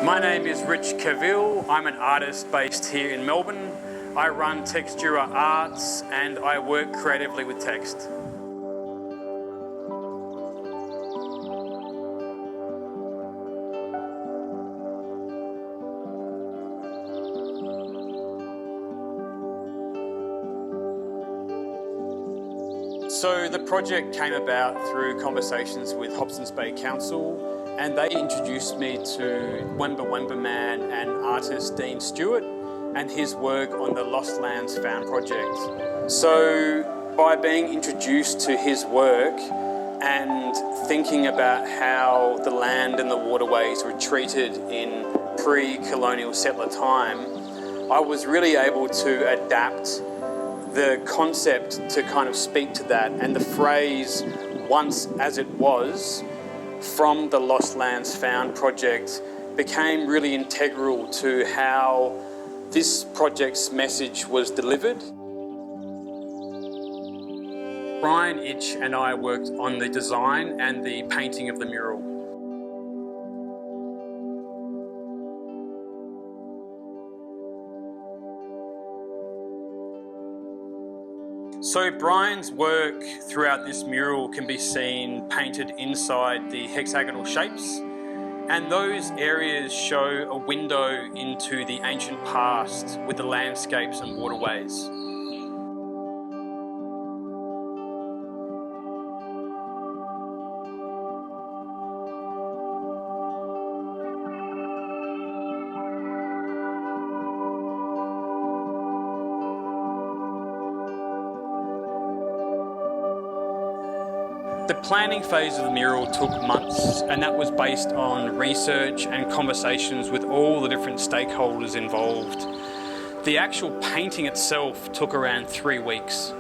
My name is Rich Keville. I'm an artist based here in Melbourne. I run Textura Arts and I work creatively with text. So the project came about through conversations with Hobsons Bay Council, and they introduced me to Wemba Wemba man and artist Dean Stewart and his work on the Lost Lands Found project. So by being introduced to his work and thinking about how the land and the waterways were treated in pre-colonial settler time, I was really able to adapt the concept to kind of speak to that, and the phrase "once as it was" from the Lost Lands Found project became really integral to how this project's message was delivered. Brian Itch and I worked on the design and the painting of the mural. So Brian's work throughout this mural can be seen painted inside the hexagonal shapes, and those areas show a window into the ancient past with the landscapes and waterways. The planning phase of the mural took months, and that was based on research and conversations with all the different stakeholders involved. The actual painting itself took around 3 weeks.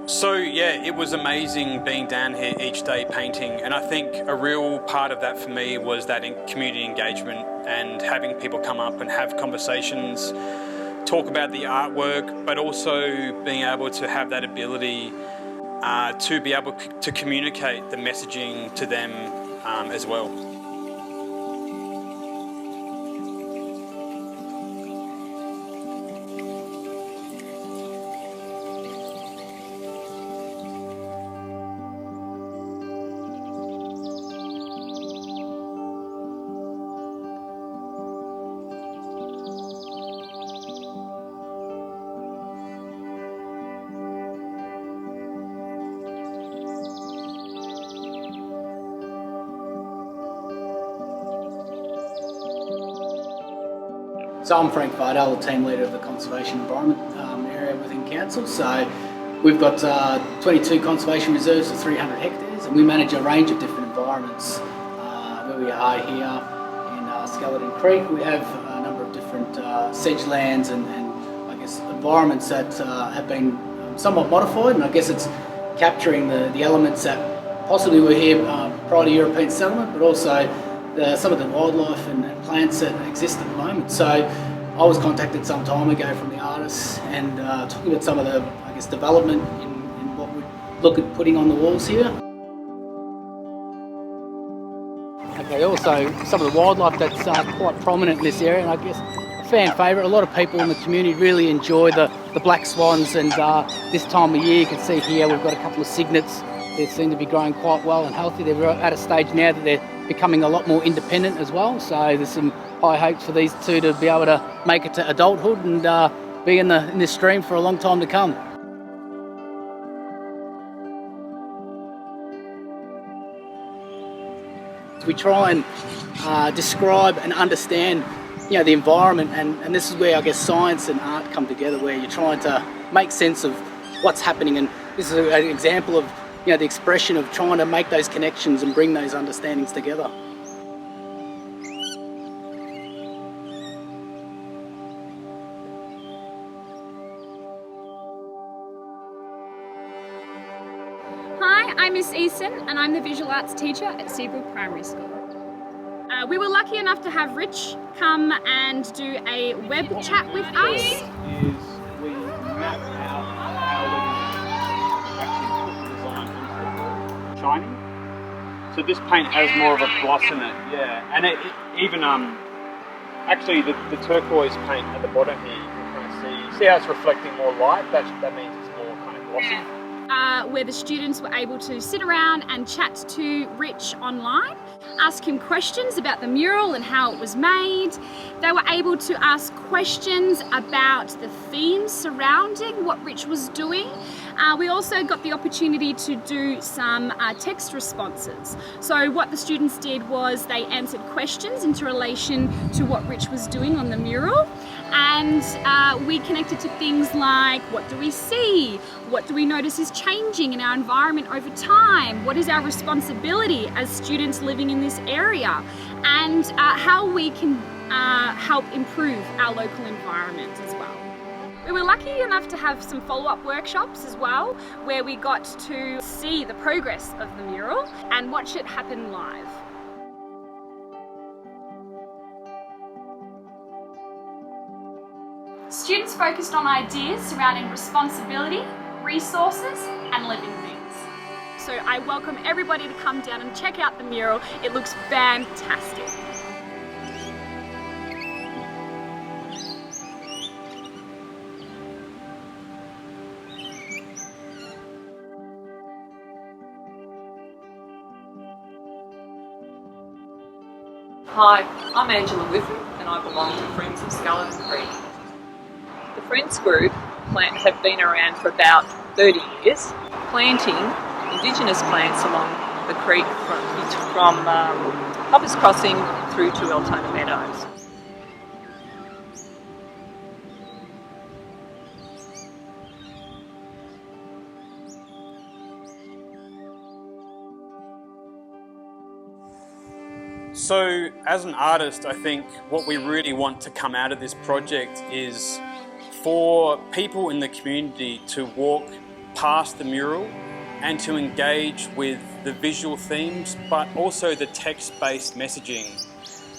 So yeah, it was amazing being down here each day painting, and I think a real part of that for me was that community engagement and having people come up and have conversations, talk about the artwork, but also being able to have that ability to be able to communicate the messaging to them as well. So I'm Frank Vidal, the team leader of the Conservation Environment area within Council. So we've got 22 conservation reserves of 300 hectares, and we manage a range of different environments. Where we are here in Skeleton Creek, we have a number of different sedge lands and I guess environments that have been somewhat modified, and I guess it's capturing the elements that possibly were here prior to European settlement, but also some of the wildlife and plants that exist at the moment. So I was contacted some time ago from the artists and talking about some of the, I guess, development in what we'd look at putting on the walls here. Okay, also some of the wildlife that's quite prominent in this area, and I guess a fan favourite. A lot of people in the community really enjoy the black swans, and this time of year you can see here we've got a couple of cygnets. They seem to be growing quite well and healthy. They're at a stage now that they're becoming a lot more independent as well, so there's some high hopes for these two to be able to make it to adulthood and be in this stream for a long time to come. We try and describe and understand, the environment, and this is where I guess science and art come together, where you're trying to make sense of what's happening, and this is an example of the expression of trying to make those connections and bring those understandings together. Hi, I'm Miss Eason and I'm the visual arts teacher at Seabrook Primary School. We were lucky enough to have Rich come and do a web chat with us. Is we map out how we actually put the design into the shiny. So this paint has more of a gloss in it, yeah. And it even actually the turquoise paint at the bottom here, you can kind of see how it's reflecting more light. That means it's more kind of glossy. Where the students were able to sit around and chat to Rich online, ask him questions about the mural and how it was made. They were able to ask questions about the themes surrounding what Rich was doing. We also got the opportunity to do some text responses. So what the students did was they answered questions into relation to what Rich was doing on the mural, and we connected to things like, what do we see? What do we notice is changing in our environment over time? What is our responsibility as students living in this area? And how we can help improve our local environment as well. We were lucky enough to have some follow-up workshops as well, where we got to see the progress of the mural and watch it happen live. Students focused on ideas surrounding responsibility, resources and living things. So I welcome everybody to come down and check out the mural. It looks fantastic. Hi, I'm Angela Whiffen and I belong to Friends of Skeleton Creek. The Friends group have been around for about 30 years, planting Indigenous plants along the creek from Hobsons Crossing through to Altona Meadows. So as an artist, I think what we really want to come out of this project is for people in the community to walk past the mural and to engage with the visual themes, but also the text-based messaging,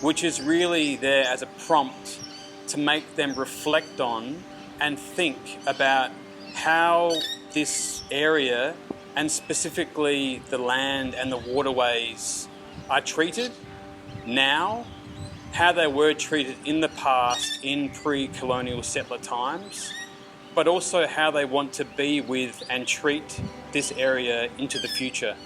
which is really there as a prompt to make them reflect on and think about how this area, and specifically the land and the waterways, are treated now, how they were treated in the past in pre-colonial settler times, but also how they want to be with and treat this area into the future.